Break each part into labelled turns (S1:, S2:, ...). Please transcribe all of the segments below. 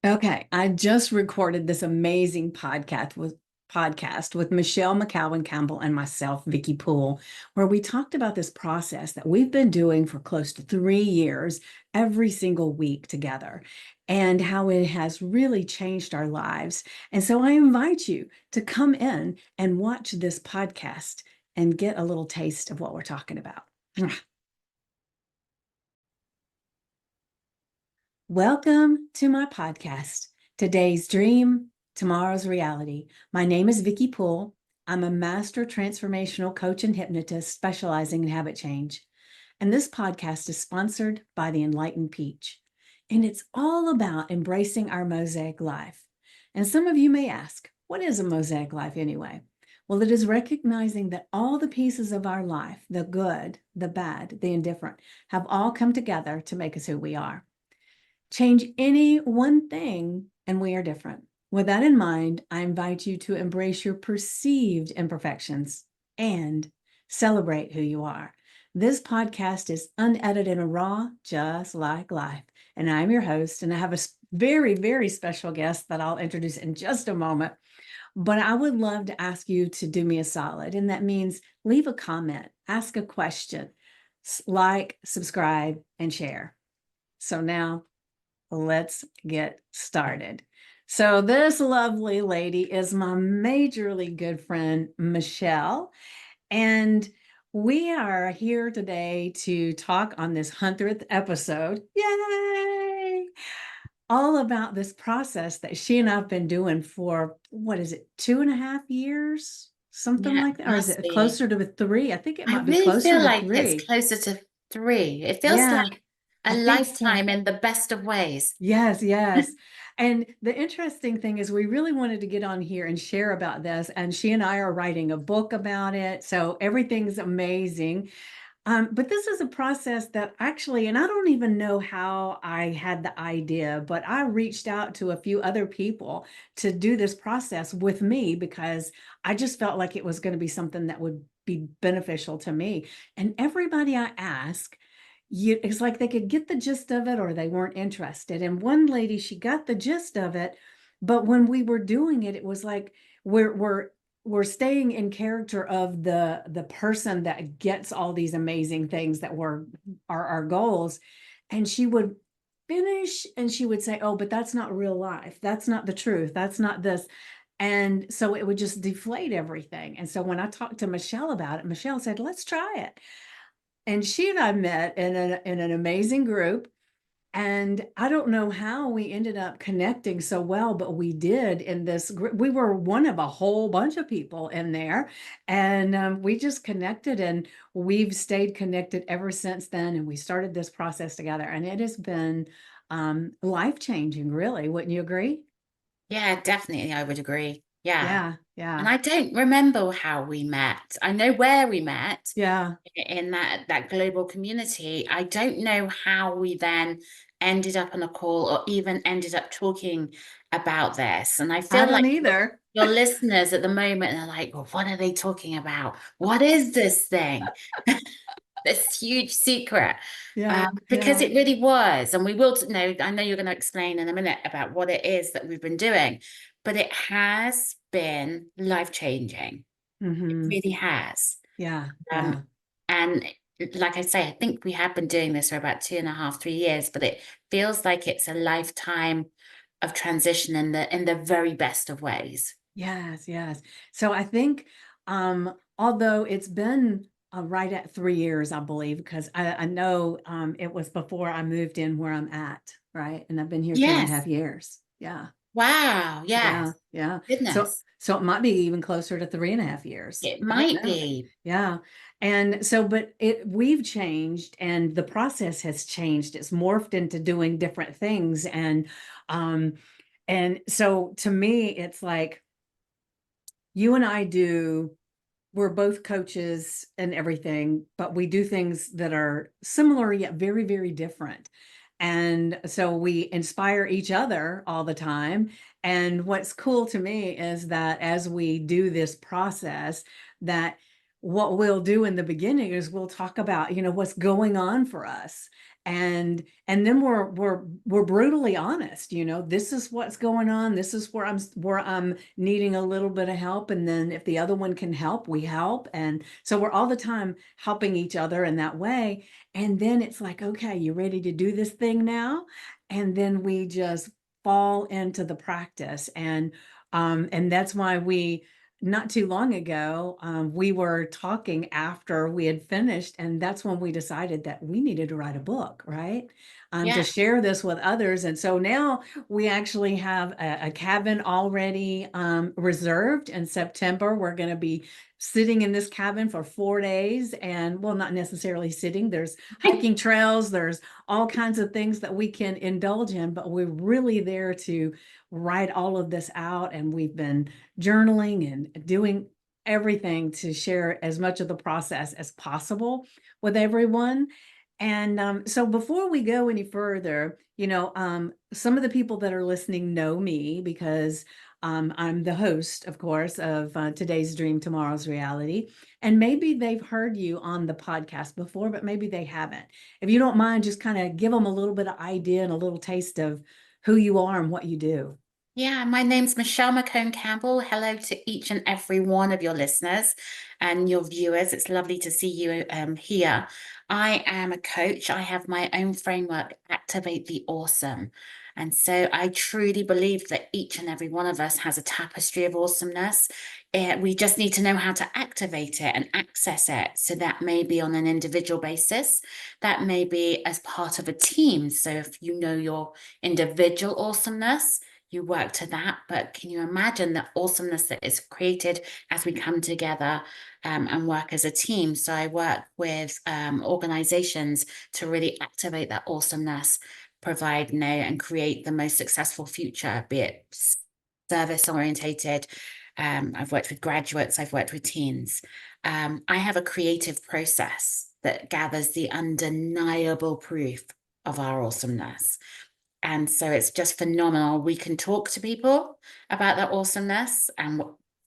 S1: Okay, I just recorded this amazing podcast with Michelle Mckown-Campbell and myself, Vicky Poole, where we talked about this process that we've been doing for close to 3 years, every single week together, and how it has really changed our lives. And so I invite you to come in and watch this podcast and get a little taste of what we're talking about. Welcome to my podcast. Today's dream, tomorrow's reality. My name is Vicky Poole. I'm a master transformational coach and hypnotist specializing in habit change. And this podcast is sponsored by the Enlightened Peach. And it's all about embracing our mosaic life. And some of you may ask, what is a mosaic life anyway? Well, it is recognizing that all the pieces of our life, the good, the bad, the indifferent, have all come together to make us who we are. Change any one thing, and we are different. With that in mind, I invite you to embrace your perceived imperfections and celebrate who you are. This podcast is unedited and raw, just like life. And I'm your host, and I have a very, very special guest that I'll introduce in just a moment. But I would love to ask you to do me a solid, and that means leave a comment, ask a question, like, subscribe, and share. So now, let's get started. So this lovely lady is my majorly good friend, Michelle, and we are here today to talk on this 100th episode. Yay! All about this process that she and I've been doing for, what is it, 2.5 years? Something
S2: Yeah,
S1: like that. Or is
S2: must
S1: it
S2: be.
S1: closer to 3? I think it
S2: I
S1: might be
S2: really
S1: closer
S2: feel
S1: to
S2: like it's
S1: 3.
S2: closer to 3. It feels
S1: Yeah,
S2: like a
S1: I think so.
S2: lifetime in the best of ways.
S1: Yes, yes. And the interesting thing is, we really wanted to get on here and share about this. And she and I are writing a book about it. So everything's amazing. But this is a process that actually, and I don't even know how I had the idea, but I reached out to a few other people to do this process with me because I just felt like it was going to be something that would be beneficial to me. And everybody I asked, it's like they could get the gist of it or they weren't interested. And one lady, she got the gist of it, but when we were doing it, it was like we're staying in character of the person that gets all these amazing things that are our goals. And she would finish and she would say, oh, but that's not real life, that's not the truth, that's not this. And so it would just deflate everything. And so when I talked to Michelle about it, Michelle said, let's try it. And she and I met in an amazing group. And I don't know how we ended up connecting so well, but we did in this group. We were one of a whole bunch of people in there. And we just connected, and we've stayed connected ever since then. And we started this process together. And it has been life-changing, really. Wouldn't you agree?
S2: Yeah, definitely, I would agree. Yeah.
S1: Yeah,
S2: And
S1: yeah,
S2: I don't remember how we met. I know where we met
S1: yeah.
S2: in that global community. I don't know how we then ended up on a call or even ended up talking about this. And I
S1: I
S2: feel
S1: don't
S2: like
S1: either.
S2: your listeners at the moment are like, well, what are they talking about? What is this thing? This huge secret.
S1: Yeah,
S2: Because
S1: yeah.
S2: it really was. And we will know, I know you're going to explain in a minute about what it is that we've been doing, but it has been life-changing. It
S1: Hmm.
S2: really has.
S1: Yeah,
S2: Um,
S1: yeah.
S2: and like I say, I think we have been doing this for about 2.5, 3 years, but it feels like it's a lifetime of transition in the very best of ways.
S1: Yes, yes. So I think, although it's been right at 3 years, I believe, because I know it was before I moved in where I'm at, right? And I've been here two and a half
S2: Yes.
S1: years. Yeah,
S2: Wow.
S1: yeah,
S2: Yes.
S1: yeah. So
S2: Goodness.
S1: so it might be even closer to 3.5 years.
S2: It
S1: I don't
S2: might
S1: know.
S2: be.
S1: Yeah. And so, but we've changed and the process has changed. It's morphed into doing different things. Um, and so to me, it's like, you and I we're both coaches and everything, but we do things that are similar yet very, very different. And so we inspire each other all the time. And what's cool to me is that as we do this process, that what we'll do in the beginning is we'll talk about, what's going on for us. And then we're brutally honest, this is what's going on, this is where I'm needing a little bit of help, and then if the other one can help, we help. And so we're all the time helping each other in that way. And then it's like, okay, you ready to do this thing now? And then we just fall into the practice. And that's why we not too long ago, we were talking after we had finished, and that's when we decided that we needed to write a book, right? To
S2: Yeah.
S1: share this with others. And so now we actually have a cabin already reserved in September. We're going to be sitting in this cabin for 4 days, and well, not necessarily sitting. There's hiking trails, there's all kinds of things that we can indulge in, but we're really there to write all of this out. And we've been journaling and doing everything to share as much of the process as possible with everyone. And so before we go any further, some of the people that are listening know me because I'm the host, of course, of Today's Dream, Tomorrow's Reality. And maybe they've heard you on the podcast before, but maybe they haven't. If you don't mind, just kind of give them a little bit of idea and a little taste of who you are and what you do.
S2: Yeah, my name's Michelle Mckown-Campbell. Hello to each and every one of your listeners and your viewers. It's lovely to see you here. I am a coach. I have my own framework, Activate the Awesome. And so I truly believe that each and every one of us has a tapestry of awesomeness. We just need to know how to activate it and access it. So that may be on an individual basis, that may be as part of a team. So if you know your individual awesomeness, you work to that, but can you imagine the awesomeness that is created as we come together and work as a team? So I work with organizations to really activate that awesomeness, provide, and create the most successful future, be it service orientated. I've worked with graduates, I've worked with teens. I have a creative process that gathers the undeniable proof of our awesomeness. And so it's just phenomenal. We can talk to people about that awesomeness. And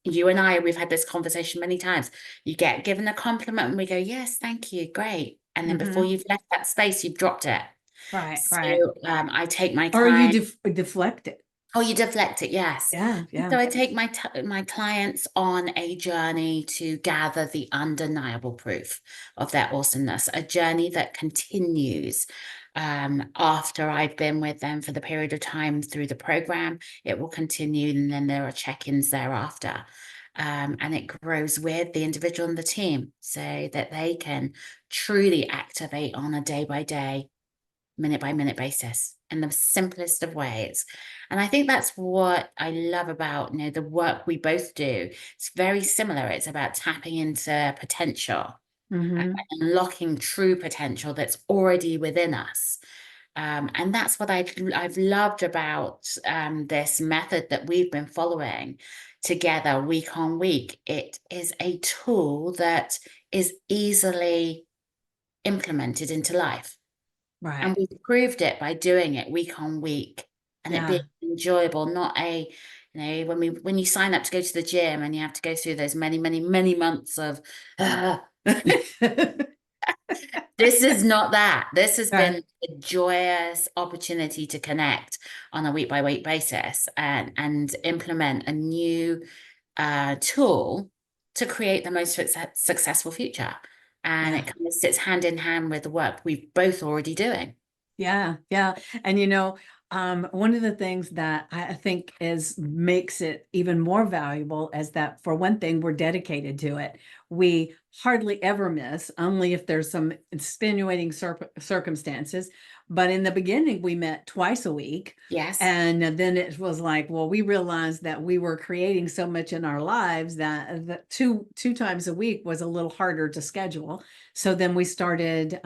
S2: you and I, we've had this conversation many times. You get given a compliment and we go, yes, thank you, great. And then before
S1: Mhm.
S2: you've left that space, you've dropped it.
S1: Right, right.
S2: So I take my
S1: Or you
S2: time.
S1: deflect it.
S2: Oh, you deflect it, yes.
S1: Yeah, yeah.
S2: So I take my clients on a journey to gather the undeniable proof of their awesomeness, a journey that continues after I've been with them for the period of time through the program. It will continue, and then there are check-ins thereafter. And it grows with the individual and the team so that they can truly activate on a day-by-day, minute-by-minute basis in the simplest of ways. And I think that's what I love about, the work we both do. It's very similar. It's about tapping into potential and
S1: Hmm.
S2: unlocking true potential that's already within us. And that's what I've loved about this method that we've been following together week on week. It is a tool that is easily implemented into life. And
S1: Right.
S2: we've proved it by doing it week on week and it being
S1: Yeah.
S2: enjoyable, not when you sign up to go to the gym and you have to go through those many, many, many months of this is not that. This has
S1: Right.
S2: been a joyous opportunity to connect on a week by week basis and implement a new tool to create the most successful future. And
S1: Yeah.
S2: it kind of sits hand in hand with the work we've both already doing.
S1: Yeah, yeah. And one of the things that I think makes it even more valuable is that, for one thing, we're dedicated to it. We hardly ever miss, only if there's some extenuating circumstances. But in the beginning, we met twice a week.
S2: Yes.
S1: And then it was like, well, we realized that we were creating so much in our lives that two times a week was a little harder to schedule. So then we started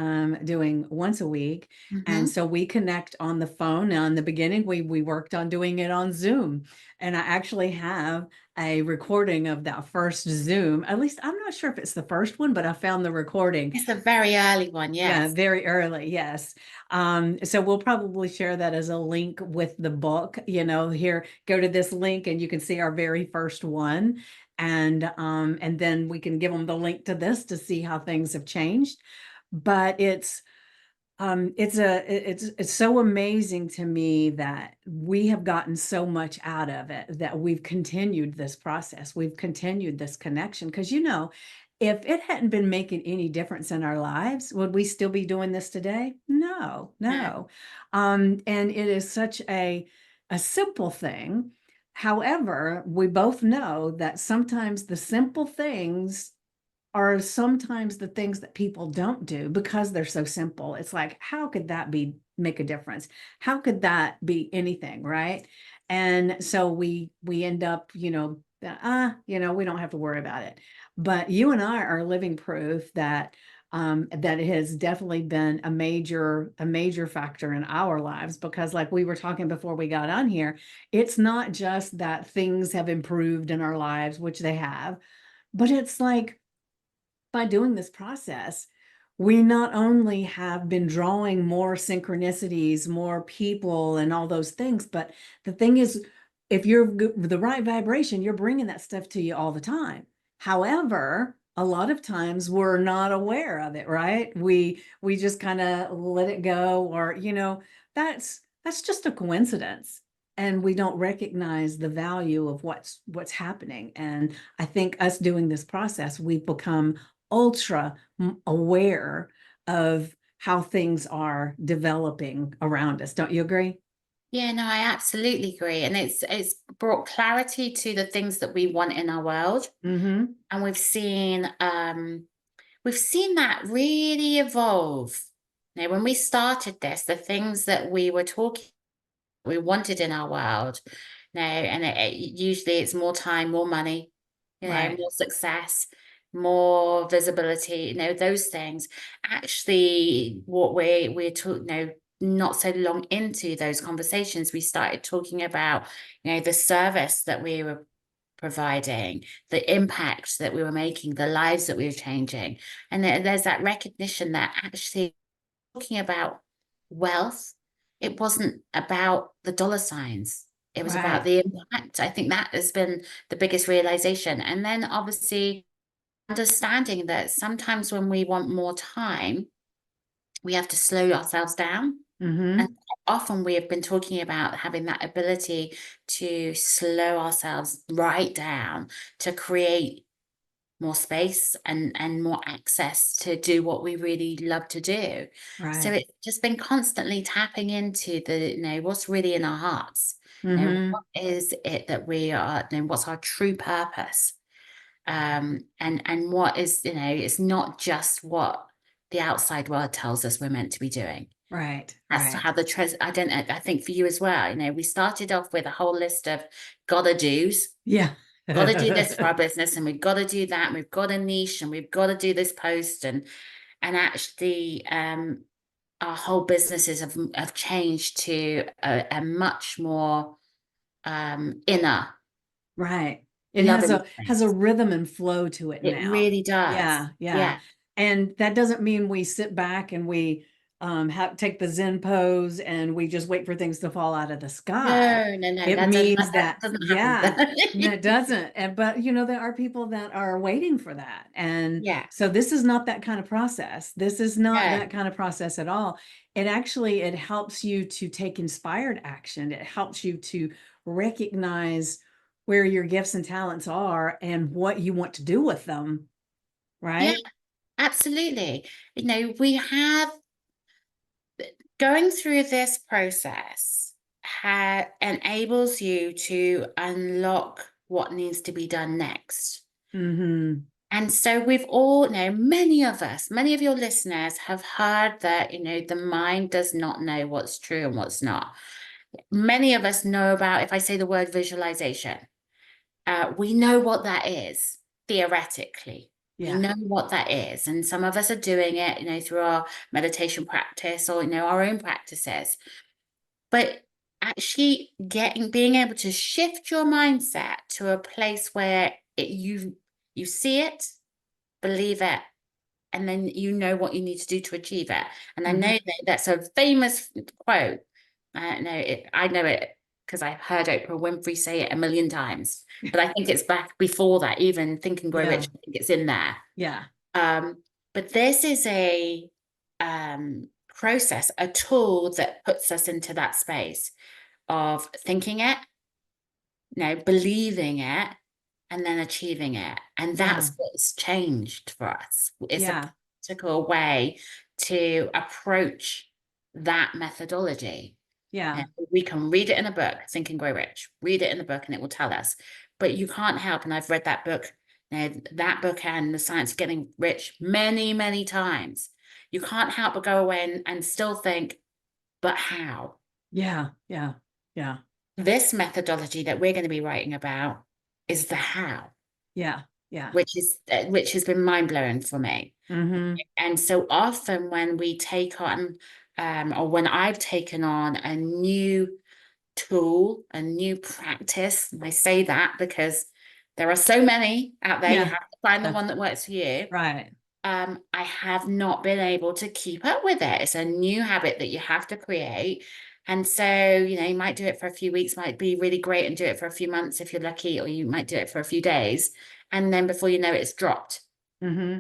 S1: doing once a week. And
S2: Hmm.
S1: so we connect on the phone. Now, in the beginning, we worked on doing it on Zoom. And I actually have a recording of that first Zoom. At least I'm not sure if it's the first one, but I found the recording.
S2: It's a very early one,
S1: Yeah,
S2: yes.
S1: very early. Yes. So we'll probably share that as a link with the book. Here, go to this link and you can see our very first one. And then we can give them the link to this to see how things have changed. But It's so amazing to me that we have gotten so much out of it, that we've continued this process, we've continued this connection. Because if it hadn't been making any difference in our lives, would we still be doing this today? No,
S2: No.
S1: no. And it is such a simple thing. However, we both know that sometimes the simple things are sometimes the things that people don't do because they're so simple. It's like, how could that make a difference? How could that be anything, right? And so we end up, we don't have to worry about it. But you and I are living proof that it has definitely been a major factor in our lives, because like we were talking before we got on here, it's not just that things have improved in our lives, which they have, but it's like, by doing this process, we not only have been drawing more synchronicities, more people, and all those things, but the thing is, if you're the right vibration, you're bringing that stuff to you all the time. However, a lot of times we're not aware of it, right? We just kind of let it go, or that's just a coincidence, and we don't recognize the value of what's happening. And I think us doing this process, we've become ultra aware of how things are developing around us. Don't you agree?
S2: Yeah, no, I absolutely agree. And it's brought clarity to the things that we want in our world.
S1: Mm-hmm.
S2: And we've seen that really evolve. When we started this, the things that we were talking we wanted in our world, and usually it's more time, more money,
S1: Right.
S2: more success, more visibility, those things. Actually, what we're talking, not so long into those conversations, we started talking about, the service that we were providing, the impact that we were making, the lives that we were changing. And there's that recognition that actually talking about wealth, it wasn't about the dollar signs. It was about
S1: Right.
S2: the impact. I think that has been the biggest realization. And then obviously understanding that sometimes when we want more time, we have to slow ourselves down. And
S1: Mm-hmm.
S2: often we have been talking about having that ability to slow ourselves right down, to create more space and more access to do what we really love to do. So
S1: Right.
S2: it's just been constantly tapping into what's really in our hearts.
S1: Mm-hmm.
S2: What is it that we are, what's our true purpose? And what is, it's not just what the outside world tells us we're meant to be doing.
S1: Right.
S2: That's
S1: Right.
S2: how I think for you as well, we started off with a whole list of gotta do's.
S1: Yeah.
S2: Got to do this for our business, and we've got to do that, and we've got a niche, and we've got to do this post, and actually our whole businesses have changed to a much more inner
S1: Right. It has
S2: loving
S1: a
S2: space.
S1: rhythm and flow to it
S2: It
S1: now.
S2: really does.
S1: Yeah, yeah.
S2: Yeah.
S1: And that doesn't mean we sit back and we have take the Zen pose and we just wait for things to fall out of the sky.
S2: No, no, no.
S1: It
S2: That doesn't
S1: means
S2: that
S1: that,
S2: doesn't happen.
S1: yeah, no, it doesn't. And but there are people that are waiting for that. And
S2: Yeah.
S1: so this is not that kind of process. This is not
S2: No.
S1: that kind of process at all. It helps you to take inspired action. It helps you to recognize where your gifts and talents are and what you want to do with them,
S2: Yeah,
S1: right?
S2: absolutely. We have going through this process enables you to unlock what needs to be done next.
S1: Mm-hmm.
S2: And so we've all many of us, many of your listeners have heard that, the mind does not know what's true and what's not. Many of us know about, if I say the word visualization, we know what that is theoretically. We
S1: Yeah.
S2: know what that is. And some of us are doing it, through our meditation practice or, our own practices. But actually being able to shift your mindset to a place where you see it, believe it, and then you know what you need to do to achieve it. And I know
S1: Mm-hmm.
S2: that that's a famous quote. I know it because I've heard Oprah Winfrey say it a million times. But I think it's back before that, even Think and Grow
S1: Yeah.
S2: Rich, I think it's in there.
S1: Yeah.
S2: Um, but this is a process, a tool that puts us into that space of thinking it, believing it, and then achieving it. And
S1: Yeah.
S2: that's what's changed for us. It's a
S1: Yeah.
S2: practical way to approach that methodology.
S1: Yeah.
S2: And we can read it in a book, Think and Grow Rich, read it in the book and it will tell us. But you can't help, and I've read that book, that book and The Science of Getting Rich many, many times. You can't help but go away and still think, but how?
S1: Yeah. Yeah. Yeah.
S2: This methodology that we're going to be writing about is the how,
S1: Yeah. Yeah.
S2: which has been mind-blowing for me.
S1: Mm-hmm.
S2: And so often when we take on, or when I've taken on a new tool, a new practice, and I say that because there are so many out there, you
S1: Yeah.
S2: have to find the
S1: Yeah.
S2: one that works for you.
S1: Right.
S2: I have not been able to keep up with it. It's a new habit that you have to create. And so, you might do it for a few weeks, might be really great, and do it for a few months if you're lucky, or you might do it for a few days. And then before you know it, it's dropped.
S1: Mm-hmm.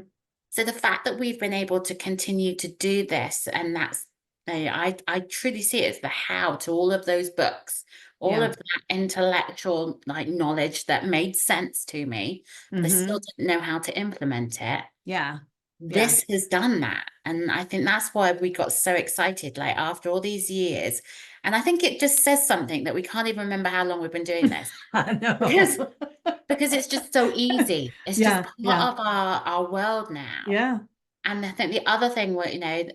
S2: So the fact that we've been able to continue to do this, and that's, I truly see it as the how to all of those books, all
S1: Yeah.
S2: of that intellectual knowledge that made sense to me, but I still
S1: Mm-hmm.
S2: didn't know how to implement it.
S1: Yeah. Yeah.
S2: This has done that. And I think that's why we got so excited, like after all these years. And I think it just says something that we can't even remember how long we've been doing this
S1: I
S2: because
S1: know.
S2: it's just so easy. It's just
S1: Yeah. Yeah.
S2: part of our world now.
S1: Yeah.
S2: And I think the other thing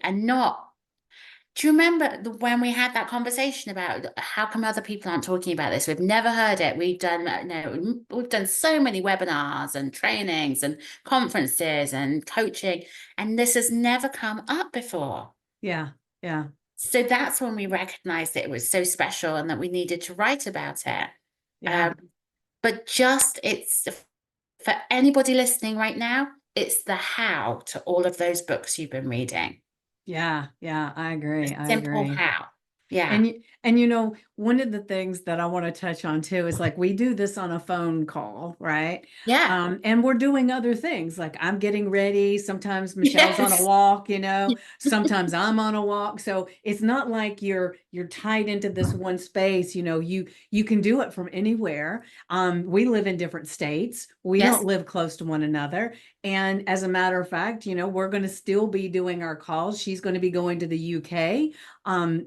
S2: and not, do you remember when we had that conversation about how come other people aren't talking about this? We've never heard it. We've done so many webinars and trainings and conferences and coaching, and this has never come up before.
S1: Yeah. Yeah.
S2: So that's when we recognized that it was so special and that we needed to write about it.
S1: Yeah.
S2: Um, but it's for anybody listening right now, it's the how to all of those books you've been reading.
S1: Yeah. Yeah. I agree. I
S2: Simple
S1: agree.
S2: how. Yeah.
S1: And one of the things that I want to touch on too is like we do this on a phone call, right?
S2: Yeah.
S1: And we're doing other things. Like I'm getting ready. Sometimes Michelle's on a
S2: Yes.
S1: walk, sometimes I'm on a walk. So it's not like you're tied into this one space. You can do it from anywhere. We live in different states. We don't
S2: Yes.
S1: live close to one another. And as a matter of fact, we're going to still be doing our calls. She's going to be going to the UK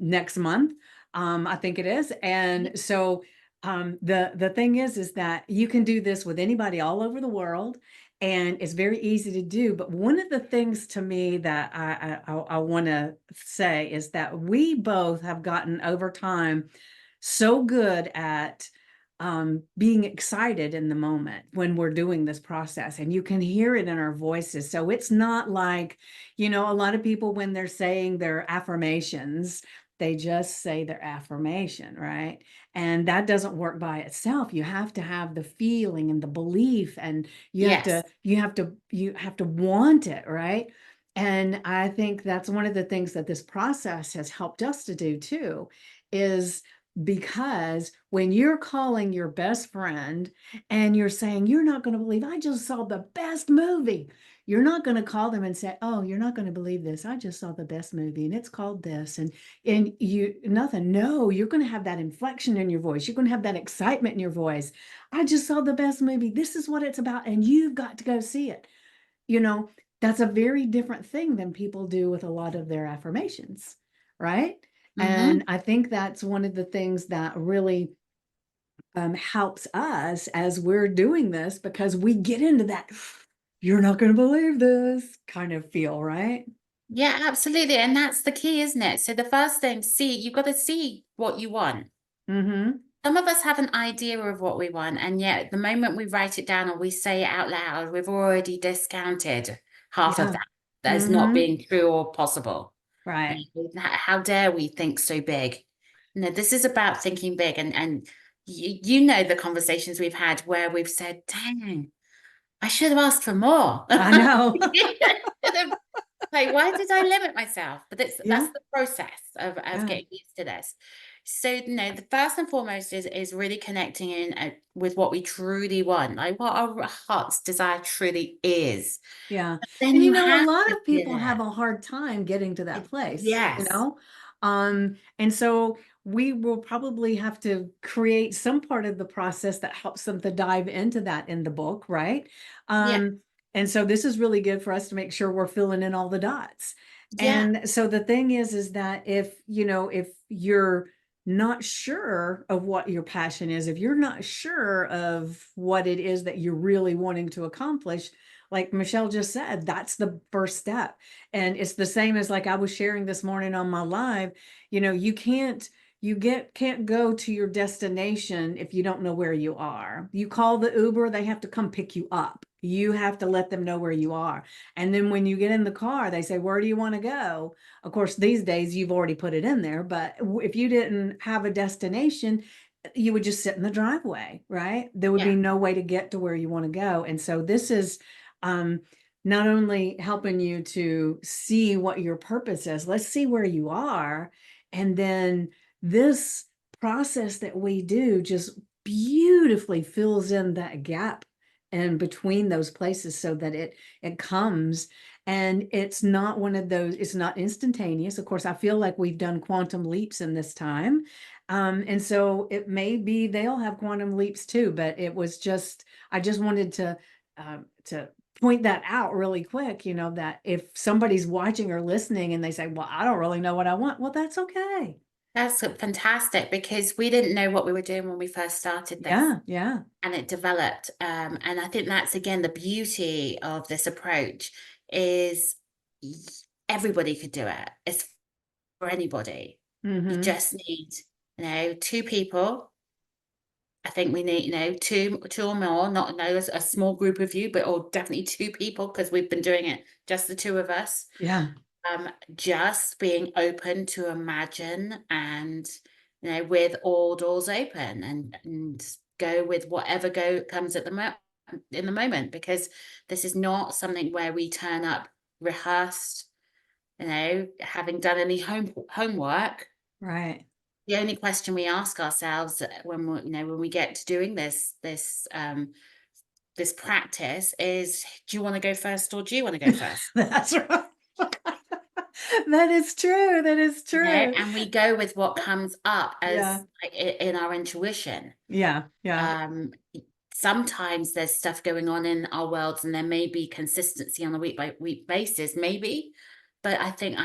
S1: next month. I think it is. And so the thing is that you can do this with anybody all over the world, and it's very easy to do. But one of the things to me that I want to say is that we both have gotten over time so good at being excited in the moment when we're doing this process, and you can hear it in our voices. So it's not like, a lot of people, when they're saying their affirmations, they just say their affirmation, right? And that doesn't work by itself. You have to have the feeling and the belief, and
S2: Yes.
S1: you have to want it, right? And I think that's one of the things that this process has helped us to do too, is because when you're calling your best friend and you're saying, you're not going to believe, I just saw the best movie. You're not going to call them and say, oh, you're not going to believe this. I just saw the best movie and it's called this. And you, nothing. No, you're going to have that inflection in your voice. You're going to have that excitement in your voice. I just saw the best movie. This is what it's about. And you've got to go see it. You know, that's a very different thing than people do with a lot of their affirmations, right?
S2: Mm-hmm.
S1: And I think that's one of the things that really helps us as we're doing this, because we get into that, you're not going to believe this kind of feel, right?
S2: Yeah, absolutely. And that's the key, isn't it? So the first thing, you've got to see what you want.
S1: Mm-hmm.
S2: Some of us have an idea of what we want, and yet the moment we write it down or we say it out loud, we've already discounted half of
S1: Yeah.
S2: that as not
S1: Mm-hmm.
S2: being true or possible.
S1: Right.
S2: How dare we think so big? No, this is about thinking big, and you know the conversations we've had where we've said, "Dang, I should have asked for more."
S1: I know.
S2: Like, why did I limit myself? But that's
S1: Yeah.
S2: the process of
S1: Yeah.
S2: getting used to this. So, the first and foremost is really connecting in with what we truly want, like what our heart's desire truly is.
S1: Yeah.
S2: But then
S1: And
S2: you
S1: a
S2: have
S1: lot
S2: to
S1: of
S2: feel
S1: people have
S2: it.
S1: a hard time getting to that place.
S2: Yes.
S1: And so we will probably have to create some part of the process that helps them to dive into that in the book, right?
S2: Yeah.
S1: And so this is really good for us to make sure we're filling in all the dots.
S2: Yeah.
S1: And so the thing is that if you're not sure of what your passion is, if you're not sure of what it is that you're really wanting to accomplish, like Michelle just said, that's the first step. And it's the same as like I was sharing this morning on my live, you can't go to your destination if you don't know where you are. You call the Uber, they have to come pick you up. You have to let them know where you are. And then when you get in the car, they say, "Where do you want to go?" Of course, these days you've already put it in there, but if you didn't have a destination, you would just sit in the driveway, right? There would
S2: Yeah.
S1: be no way to get to where you want to go. And so this is um, not only helping you to see what your purpose is, let's see where you are. And then this process that we do just beautifully fills in that gap and between those places so that it comes. And it's not one of those, it's not instantaneous. Of course, I feel like we've done quantum leaps in this time. And so it may be they'll have quantum leaps too, but I just wanted to point that out really quick, that if somebody's watching or listening and they say, "Well, I don't really know what I want," well, that's okay.
S2: That's fantastic because we didn't know what we were doing when we first started this,
S1: Yeah, yeah.
S2: and it developed. And I think that's again the beauty of this approach is y- everybody could do it. It's for anybody. You
S1: Mm-hmm.
S2: just need, two people. I think we need, two or more, not no, a small group of you, but or definitely two people because we've been doing it just the two of us.
S1: Yeah.
S2: Just being open to imagine and with all doors open and go with whatever comes at in the moment, because this is not something where we turn up rehearsed, having done any homework.
S1: Right.
S2: The only question we ask ourselves when we get to doing this practice is, do you want to go first or do you want to go first?
S1: That's right. That is true. That is true.
S2: And we go with what comes up
S1: Yeah.
S2: as in our intuition.
S1: Yeah. Yeah.
S2: Um, Sometimes there's stuff going on in our worlds, and there may be consistency on a week by week basis, maybe. But I think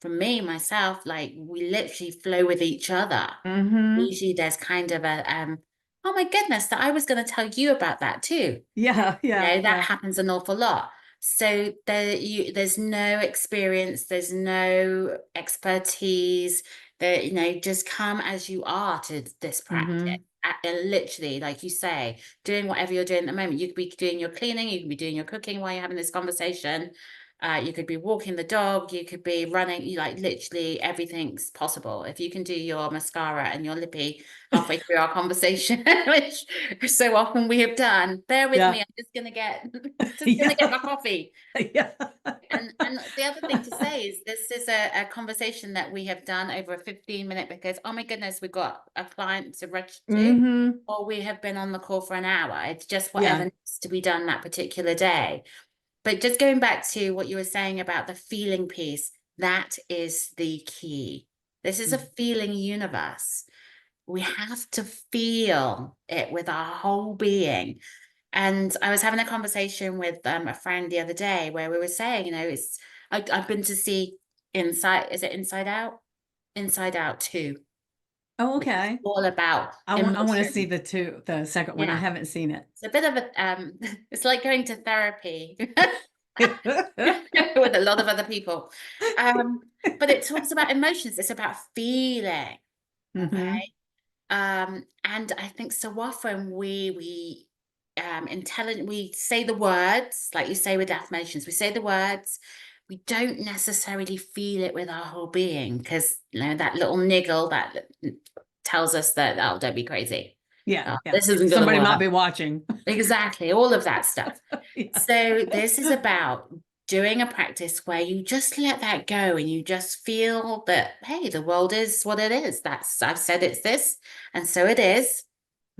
S2: for me, myself, like we literally flow with each other.
S1: Mm-hmm.
S2: Usually there's kind of oh my goodness, that I was going to tell you about that too.
S1: Yeah. Yeah.
S2: That
S1: Yeah.
S2: happens an awful lot. So there's no experience, there's no expertise. That just come as you are to this practice.
S1: Mm-hmm.
S2: And literally, like you say, doing whatever you're doing at the moment. You could be doing your cleaning, you could be doing your cooking while you're having this conversation. You could be walking the dog, you could be running. You like literally everything's possible. If you can do your mascara and your lippy halfway through our conversation, which so often we have done. Bear with me.
S1: Yeah.
S2: I'm just gonna get just gonna get
S1: Yeah.
S2: my coffee.
S1: Yeah.
S2: And the other thing to say is this is a conversation that we have done over a 15-minute because oh my goodness, we've got a client to register to,
S1: Mm-hmm.
S2: or we have been on the call for an hour. It's just whatever
S1: Yeah.
S2: needs to be done that particular day. But just going back to what you were saying about the feeling piece, that is the key. This is a feeling universe. We have to feel it with our whole being. And I was having a conversation with a friend the other day where we were saying, I've been to see is it Inside Out? Inside Out 2,
S1: Oh,
S2: which is
S1: okay.
S2: all about
S1: I want to see
S2: emotion.
S1: the second one. I
S2: Yeah.
S1: haven't seen it.
S2: It's a bit of it's like going to therapy with a lot of other people. Um, but it talks about emotions. It's about feeling.
S1: Mm-hmm.
S2: Okay. And I think so often we intelligent we say the words, like you say with affirmations, we say the words, we don't necessarily feel it with our whole being because that little niggle that tells us that, oh, don't be crazy.
S1: Yeah.
S2: Oh,
S1: Yeah.
S2: this isn't gonna
S1: Somebody might
S2: work.
S1: be watching.
S2: Exactly, all of that stuff.
S1: Yeah.
S2: So this is about doing a practice where you just let that go and you just feel that, hey, the world is what it is. I've said it's this, and so it is.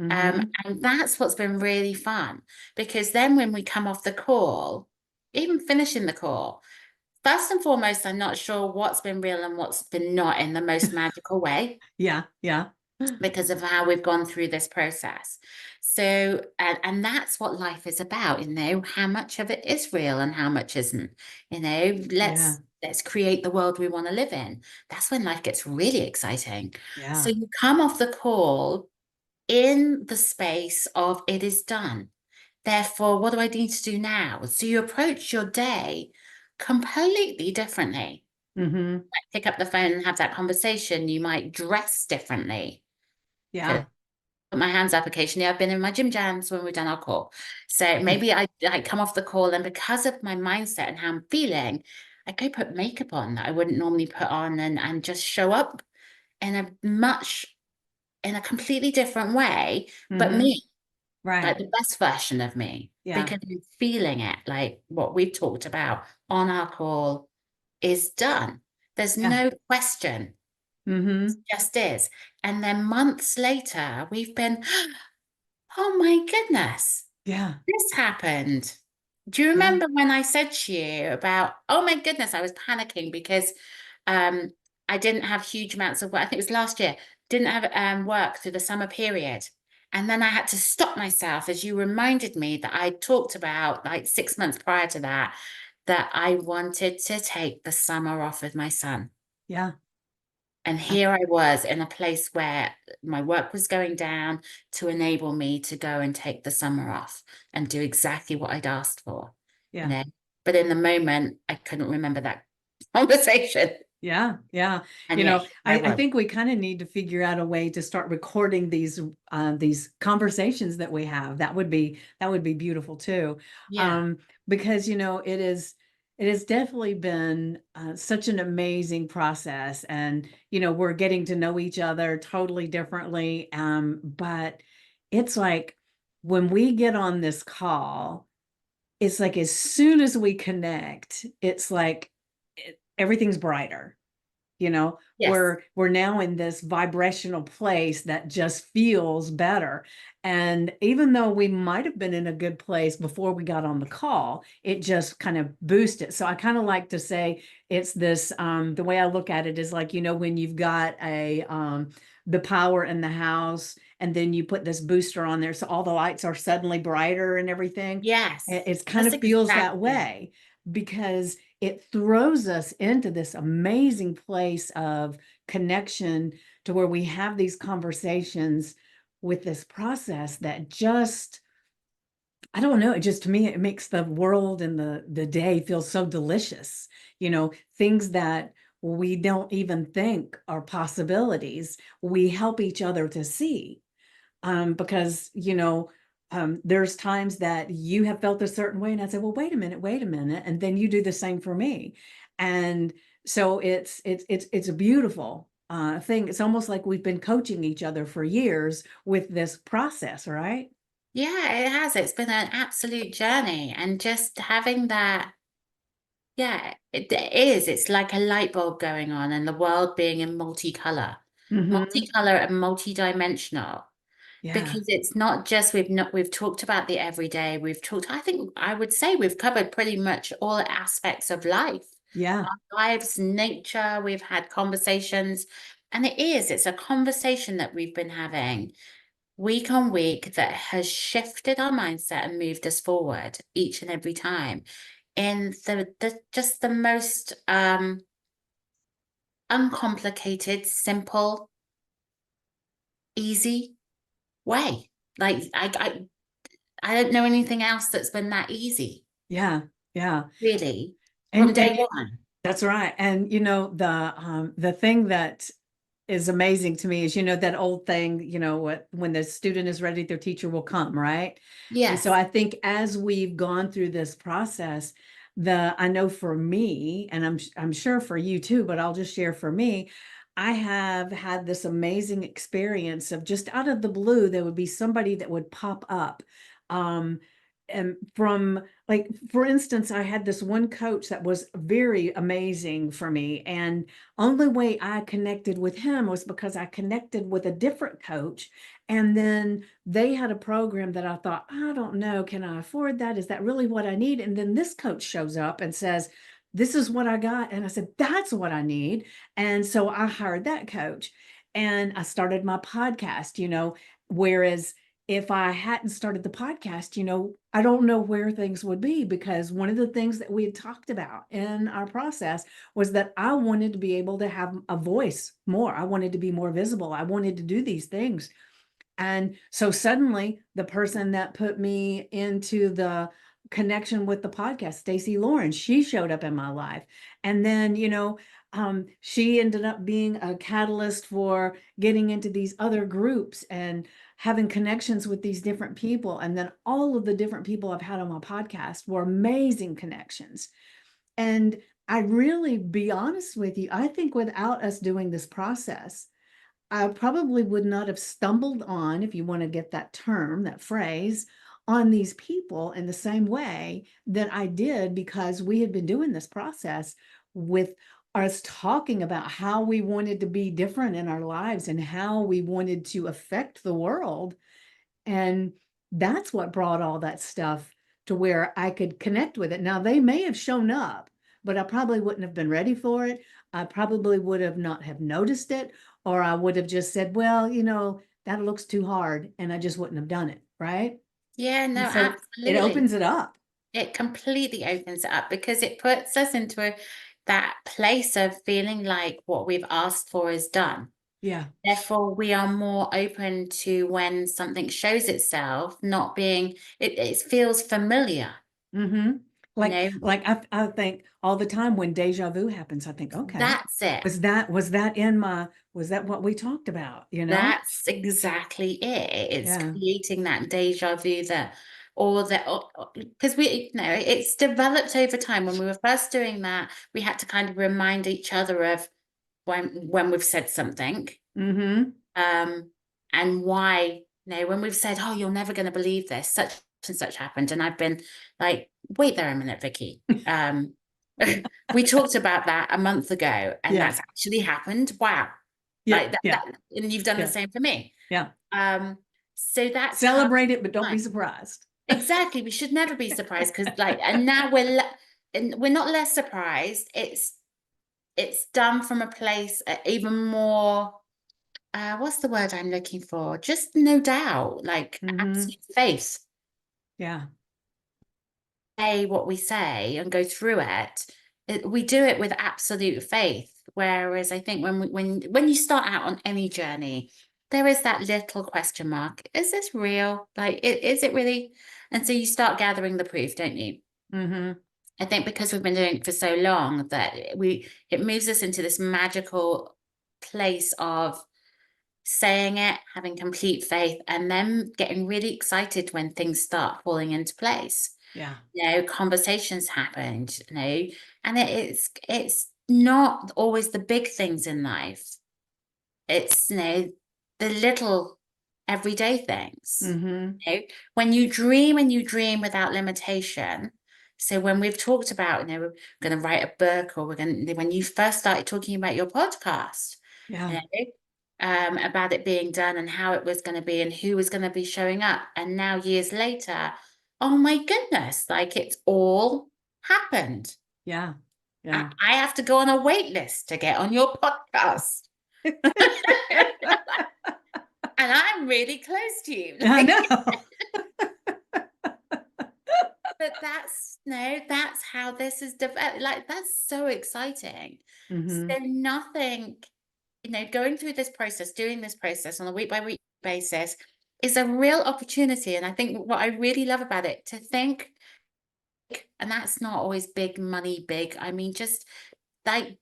S1: Mm-hmm.
S2: And that's what's been really fun, because then when we come off the call, even finishing the call, first and foremost, I'm not sure what's been real and what's been not in the most magical way,
S1: Yeah, yeah,
S2: because of how we've gone through this process. So, and that's what life is about, how much of it is real and how much isn't.
S1: yeah,
S2: Let's create the world we want to live in. That's when life gets really exciting. So
S1: yeah.
S2: you come off the call in the space of it is done. Therefore, what do I need to do now? So you approach your day completely differently.
S1: Mm-hmm.
S2: Pick up the phone and have that conversation. You might dress differently.
S1: Yeah,
S2: Put my hands up occasionally. I've been in my gym jams when we've done our call. So maybe I come off the call, and because of my mindset and how I'm feeling, I go put makeup on that I wouldn't normally put on, and just show up in in a completely different way, but
S1: mm-hmm.
S2: me, like
S1: Right.
S2: the best version of me,
S1: Yeah,
S2: because I'm feeling it, like what we've talked about on our call is done. There's
S1: yeah.
S2: no question,
S1: Mm-hmm.
S2: just is. And then months later, we've been, oh my goodness,
S1: Yeah,
S2: this happened. Do you
S1: yeah,
S2: remember when I said to you about, oh my goodness, I was panicking because um, I didn't have huge amounts of work. I think it was last year, didn't have work through the summer period. And then I had to stop myself as you reminded me that I talked about like 6 months prior to that, that I wanted to take the summer off with my son.
S1: yeah,
S2: And
S1: yeah,
S2: here I was in a place where my work was going down to enable me to go and take the summer off and do exactly what I'd asked for, you
S1: yeah.
S2: know. But in the moment, I couldn't remember that conversation.
S1: Yeah, yeah.
S2: And yet here I
S1: I
S2: was.
S1: think we kind of need to figure out a way to start recording these conversations that we have. That would be beautiful too.
S2: Yeah.
S1: Because it has definitely been such an amazing process, and we're getting to know each other totally differently. But it's like when we get on this call, it's like as soon as we connect, it's like everything's brighter.
S2: Yes.
S1: We're now in this vibrational place that just feels better. And even though we might have been in a good place before we got on the call, it just kind of boosted. So I kind of like to say it's this, the way I look at it is like, when you've got the power in the house, and then you put this booster on there, so all the lights are suddenly brighter and everything.
S2: Yes.
S1: It kind
S2: That's
S1: of feels that
S2: exactly.
S1: way because it throws us into this amazing place of connection, to where we have these conversations with this process that just, I don't know, it just, to me, it makes the world and the day feel so delicious. Things that we don't even think are possibilities, we help each other to see. Because there's times that you have felt a certain way, and I say, well, wait a minute, and then you do the same for me. And so it's a beautiful thing. It's almost like we've been coaching each other for years with this process, right?
S2: Yeah, it has. It's been an absolute journey. And just having that, yeah, it is. It's like a light bulb going on, and the world being in
S1: Mm-hmm.
S2: multicolor and multidimensional.
S1: Yeah,
S2: Because it's not just we've talked about the everyday, I think I would say we've covered pretty much all aspects of life,
S1: yeah,
S2: our lives, nature, we've had conversations, and it's a conversation that we've been having week on week that has shifted our mindset and moved us forward each and every time in the just the most uncomplicated, simple, easy way. Like I don't know anything else that's been that easy,
S1: yeah, yeah.
S2: really, from
S1: And
S2: day one.
S1: that's right. And the thing that is amazing to me is, that old thing, what, when the student is ready, their teacher will come, right? And so
S2: Yes.
S1: I think as we've gone through this process, I know for me, and I'm sure for you too, but I'll just share for me, I have had this amazing experience of, just out of the blue, there would be somebody that would pop up. Um, from, like, for instance, I had this one coach that was very amazing for me, and only way I connected with him was because I connected with a different coach, and then they had a program that I thought, I don't know, can I afford that? Is that really what I need? And then this coach shows up and says, this is what I got. And I said, that's what I need. And so I hired that coach and I started my podcast, whereas if I hadn't started the podcast, I don't know where things would be, because one of the things that we had talked about in our process was that I wanted to be able to have a voice more. I wanted to be more visible. I wanted to do these things. And so suddenly the person that put me into the connection with the podcast, Stacey Lawrence, she showed up in my life. And then, she ended up being a catalyst for getting into these other groups and having connections with these different people. And then all of the different people I've had on my podcast were amazing connections. And I really, be honest with you, I think without us doing this process, I probably would not have stumbled on, if you want to get that term, that phrase, on these people in the same way that I did, because we had been doing this process with us talking about how we wanted to be different in our lives and how we wanted to affect the world. And that's what brought all that stuff to where I could connect with it. Now, they may have shown up, but I probably wouldn't have been ready for it. I probably would have not have noticed it, or I would have just said, well, that looks too hard, and I just wouldn't have done it, right?
S2: Yeah, no,
S1: And so it
S2: absolutely.
S1: opens it up.
S2: It completely opens it up because it puts us into that place of feeling like what we've asked for is done.
S1: Yeah.
S2: Therefore, we are more open to when something shows itself, not being, it feels familiar,
S1: Mm-hmm.
S2: you
S1: Like,
S2: know,
S1: I think all the time when deja vu happens, I think, okay,
S2: that's it.
S1: was that what we talked about,
S2: That's exactly it. It's
S1: Yeah.
S2: creating that deja vu that, or that, because it's developed over time. When we were first doing that, we had to kind of remind each other of when we've said something,
S1: Mm-hmm.
S2: um, and why, when we've said, oh, you're never going to believe this, such and such happened. And I've been like, wait there a minute, Vicky. We talked about that a month ago, and
S1: Yeah.
S2: that's actually happened. Wow.
S1: Yeah.
S2: Like that,
S1: Yeah.
S2: and you've done the
S1: Yeah.
S2: same for me.
S1: Yeah.
S2: So that's come
S1: Celebrate it, but don't be
S2: time.
S1: surprised.
S2: Exactly. We should never be surprised because, and now and we're not less surprised. It's done from a place even more. What's the word I'm looking for? Just no doubt, like
S1: Mm-hmm.
S2: absolute faith.
S1: Yeah.
S2: Say what we say and go through it. We do it with absolute faith. Whereas I think when you start out on any journey, there is that little question mark. Is this real? Like, is it really? And so you start gathering the proof, don't you?
S1: Mm-hmm.
S2: I think because we've been doing it for so long that it moves us into this magical place of saying it, having complete faith, and then getting really excited when things start falling into place.
S1: Yeah.
S2: Conversations happened, and it's not always the big things in life. It's, the little everyday things.
S1: Mm-hmm.
S2: When you dream and you dream without limitation. So when we've talked about, we're going to write a book, or when you first started talking about your podcast,
S1: Yeah.
S2: you know, about it being done and how it was going to be and who was going to be showing up. And now years later, oh my goodness, like it's all happened.
S1: Yeah.
S2: I,
S1: Yeah.
S2: I have to go on a wait list to get on your podcast. And I'm really close to you.
S1: I know.
S2: But that's how this is developed. Like, that's so exciting.
S1: Mm-hmm.
S2: So nothing, going through this process, doing this process on a week by week basis is a real opportunity. And I think what I really love about it to think, and that's not always big money, big. I mean, just like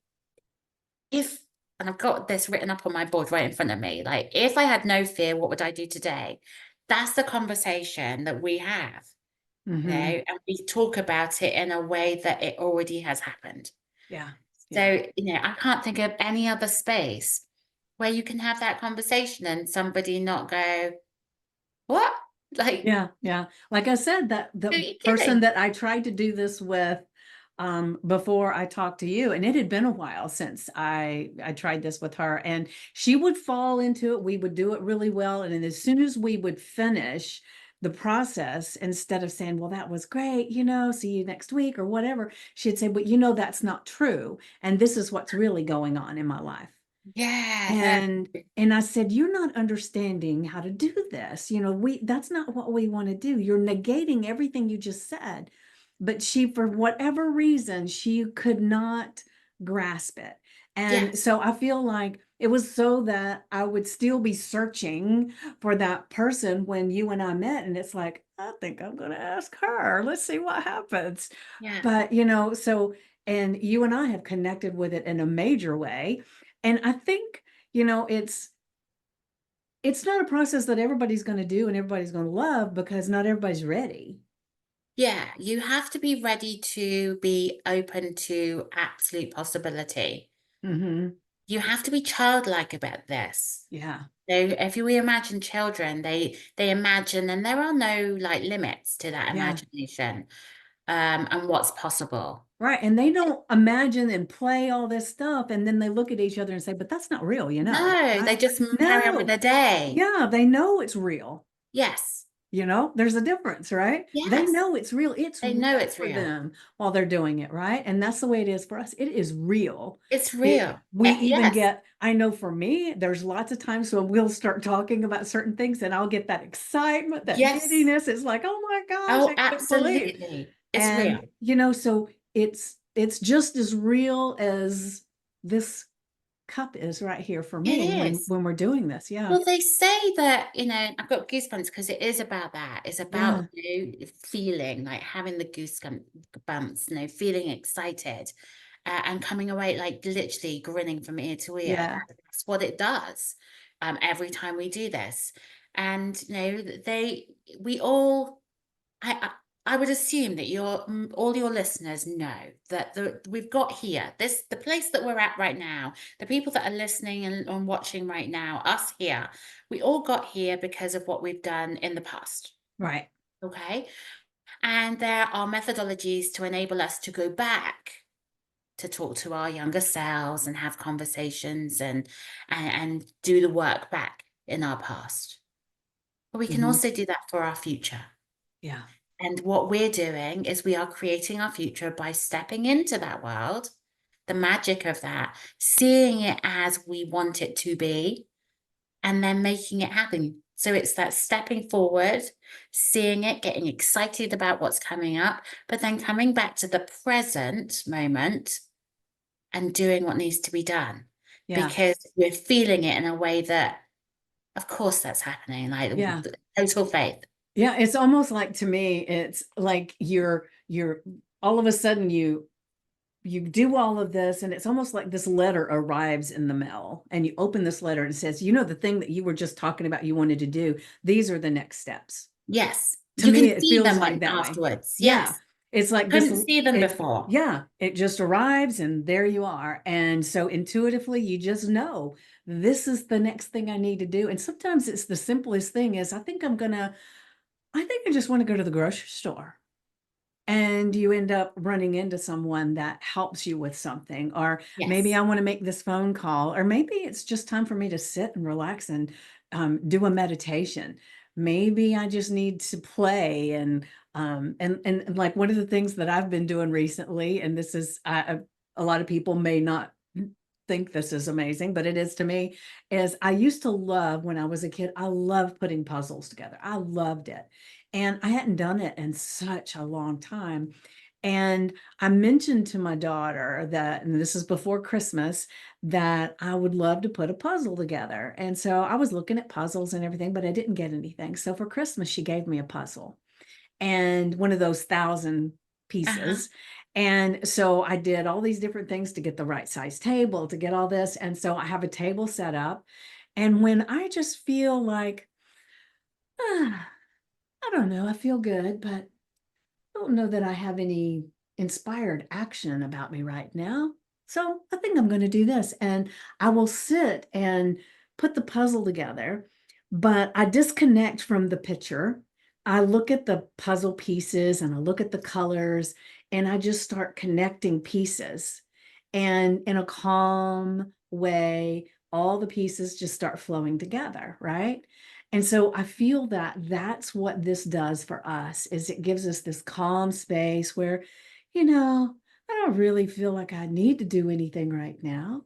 S2: and I've got this written up on my board right in front of me, like if I had no fear, what would I do today? That's the conversation that we have.
S1: Mm-hmm.
S2: And we talk about it in a way that it already has happened.
S1: Yeah.
S2: So,
S1: Yeah.
S2: I can't think of any other space where you can have that conversation and somebody not go, what? Like,
S1: Yeah, yeah. Like I said, that
S2: who are
S1: the
S2: you
S1: person
S2: kidding?
S1: that I tried to do this with before I talked to you, and it had been a while since I tried this with her, and she would fall into it. We would do it really well, and then as soon as we would finish the process, instead of saying, "Well, that was great, see you next week," or whatever, she'd say, "But that's not true, and this is what's really going on in my life."
S2: Yeah, no.
S1: And I said, "You're not understanding how to do this. That's not what we want to do. You're negating everything you just said." But she, for whatever reason, she could not grasp it. And
S2: Yes.
S1: so I feel like it was so that I would still be searching for that person when you and I met. And it's like, I think I'm going to ask her. Let's see what happens.
S2: Yeah.
S1: But, and you and I have connected with it in a major way. And I think, you know, it's not a process that everybody's going to do and everybody's going to love, because not everybody's ready.
S2: Yeah, you have to be ready to be open to absolute possibility.
S1: Hmm.
S2: You have to be childlike about this.
S1: Yeah.
S2: So if we imagine children, they imagine, and there are no like limits to that
S1: Yeah.
S2: imagination, and what's possible.
S1: Right. And they don't imagine and play all this stuff. And then they look at each other and say, "But that's not real,
S2: No, they
S1: right?"
S2: just carry on with
S1: No.
S2: their day.
S1: Yeah. They know it's real.
S2: Yes,
S1: There's a difference, right? They
S2: yes,
S1: know it's real. It's
S2: they know
S1: real
S2: it's
S1: for
S2: real.
S1: them while they're doing it, right? And that's the way it is for us. It is real.
S2: It's real.
S1: We even
S2: Yes,
S1: get, I know for me, there's lots of times when we'll start talking about certain things and I'll get that excitement, that
S2: yes.
S1: giddiness. It's like, "Oh my gosh,
S2: Oh,
S1: I can't believe."
S2: absolutely. It's
S1: And,
S2: real.
S1: so it's just as real as this cup is right here for
S2: It
S1: me when
S2: is.
S1: we're doing this. Yeah.
S2: Well, they say that, I've got goosebumps because it is about that. It's about,
S1: Yeah.
S2: feeling like having the goosebumps, feeling excited, and coming away like literally grinning from ear to ear.
S1: Yeah.
S2: That's what it does, every time we do this. And, we all, I, I would assume that all your listeners know that we've got here the place that we're at right now, the people that are listening and watching right now, us here, we all got here because of what we've done in the past.
S1: Right.
S2: Okay, and there are methodologies to enable us to go back to talk to our younger selves and have conversations and do the work back in our past. But we can
S1: Hmm.
S2: also do that for our future.
S1: Yeah.
S2: And what we're doing is we are creating our future by stepping into that world, the magic of that, seeing it as we want it to be, and then making it happen. So it's that stepping forward, seeing it, getting excited about what's coming up, but then coming back to the present moment and doing what needs to be done
S1: Yeah.
S2: because we're feeling it in a way that, of course, that's happening, like
S1: Yeah.
S2: total faith.
S1: Yeah, it's almost like, to me, it's like you're all of a sudden you do all of this, and it's almost like this letter arrives in the mail, and you open this letter and it says, "The thing that you were just talking about you wanted to do, these are the next steps."
S2: Yes,
S1: To
S2: you can
S1: me, it
S2: see
S1: feels
S2: them
S1: like
S2: when
S1: that way.
S2: afterwards.
S1: Yeah.
S2: Yes,
S1: It's like this,
S2: couldn't see them before.
S1: yeah, it just arrives and there you are. And so intuitively, you just know this is the next thing I need to do. And sometimes it's the simplest thing is, I think I just want to go to the grocery store. And you end up running into someone that helps you with something, or maybe
S2: Yes.
S1: I want to make this phone call, or maybe it's just time for me to sit and relax and do a meditation. Maybe I just need to play, and like one of the things that I've been doing recently, and this is a lot of people may not think this is amazing, but it is to me, is I used to love, when I was a kid, I loved putting puzzles together. I loved it. And I hadn't done it in such a long time. And I mentioned to my daughter that, and this is before Christmas, that I would love to put a puzzle together. And so I was looking at puzzles and everything, but I didn't get anything. So for Christmas, she gave me a puzzle, and one of those 1,000
S2: Uh-huh.
S1: pieces. And so I did all these different things to get the right size table, to get all this. And so I have a table set up. And when I just feel like, I don't know, I feel good, but I don't know that I have any inspired action about me right now. So I think I'm going to do this. And I will sit and put the puzzle together, but I disconnect from the picture. I look at the puzzle pieces and I look at the colors and I just start connecting pieces. And in a calm way, all the pieces just start flowing together, right? And so I feel that that's what this does for us is it gives us this calm space where, I don't really feel like I need to do anything right now.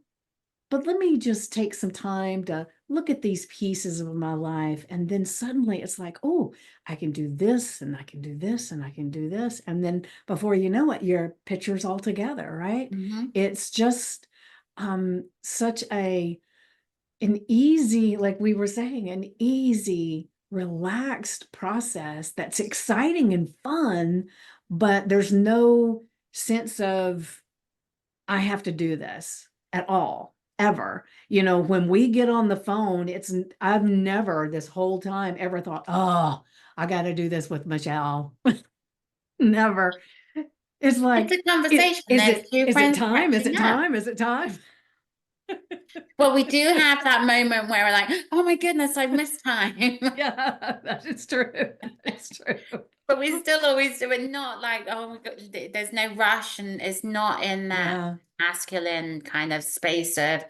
S1: But let me just take some time to look at these pieces of my life. And then suddenly it's like, oh, I can do this and I can do this and I can do this. And then before you know it, your picture's all together, right?
S2: Mm-hmm.
S1: It's just such an easy, like we were saying, an easy, relaxed process that's exciting and fun, but there's no sense of I have to do this at all, ever. When we get on the phone, I've never this whole time ever thought, oh, I got to do this with Michelle. Never. It's
S2: It's
S1: like,
S2: a conversation.
S1: is
S2: There's
S1: it,
S2: two
S1: is it
S2: friends
S1: time? Is it
S2: catching up.
S1: time? Is it time?
S2: Well, we do have that moment where we're like, oh my goodness, I've missed time.
S1: Yeah, that is true. That's true.
S2: But we still always do it, not like, oh my God, there's no rush, and it's not in that
S1: Yeah.
S2: masculine kind of space of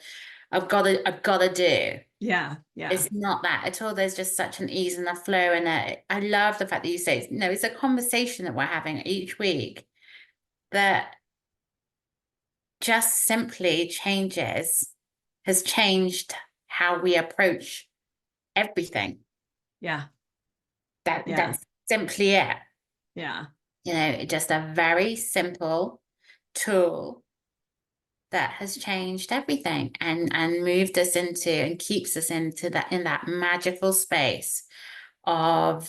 S2: I've gotta do.
S1: Yeah. Yeah.
S2: It's not that at all. There's just such an ease and a flow. And I love the fact that you say, no, it's a conversation that we're having each week that just simply has changed how we approach everything.
S1: Yeah. Yeah.
S2: That's simply it.
S1: Yeah.
S2: Just a very simple tool that has changed everything and moved us into and keeps us into that magical space of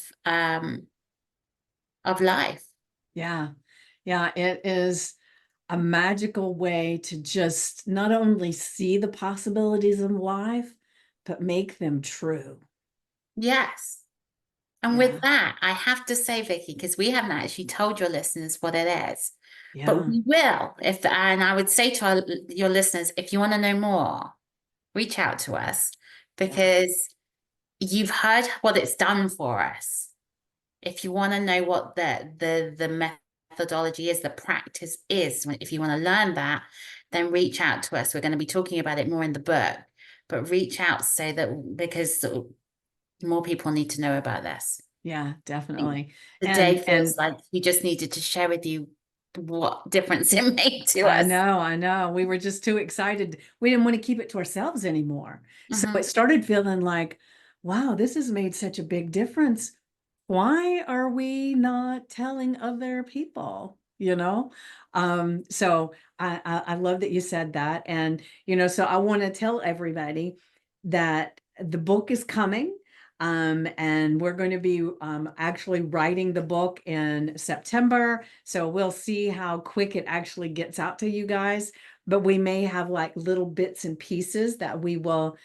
S2: life.
S1: Yeah. Yeah. It is a magical way to just not only see the possibilities of life, but make them true.
S2: Yes. And with
S1: Yeah.
S2: that, I have to say, Vicky, because we haven't actually told your listeners what it is, but
S1: Yeah.
S2: we will. And I would say to your listeners, if you want to know more, reach out to us
S1: Yeah.
S2: because you've heard what it's done for us. If you want to know what the methodology is, the practice is, if you want to learn that, then reach out to us. We're going to be talking about it more in the book, but reach out so that because more people need to know about this.
S1: Yeah, definitely.
S2: Today
S1: And
S2: feels like we just needed to share with you what difference it made to
S1: I
S2: us.
S1: know, I know. We were just too excited. We didn't want to keep it to ourselves anymore. So it
S2: Mhm.
S1: started feeling like, wow, this has made such a big difference. Why are we not telling other people? So I love that you said that. And, so I want to tell everybody that the book is coming. And we're going to be actually writing the book in September. So we'll see how quick it actually gets out to you guys. But we may have like little bits and pieces that we will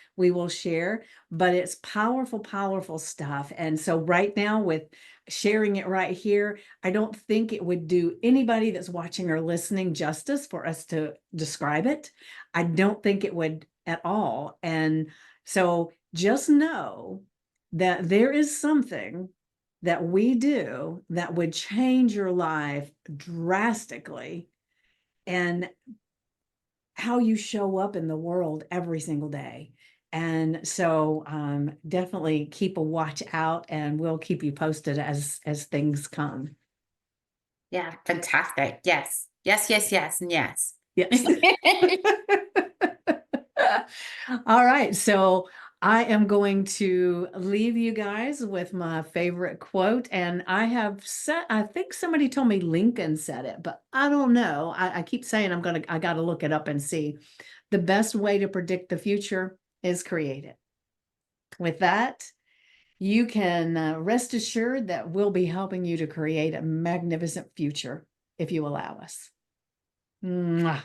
S1: share. But it's powerful, powerful stuff. And so right now with sharing it right here, I don't think it would do anybody that's watching or listening justice for us to describe it. I don't think it would at all. And so just know that there is something that we do that would change your life drastically and how you show up in the world every single day. And so definitely keep a watch out and we'll keep you posted as things come.
S2: Yeah, fantastic. Yes. Yes, yes, yes, and yes.
S1: Yes. All right. So I am going to leave you guys with my favorite quote. And I think somebody told me Lincoln said it, but I don't know. I keep saying I got to look it up and see. The best way to predict the future is create it. With that, you can rest assured that we'll be helping you to create a magnificent future if you allow us. Mwah.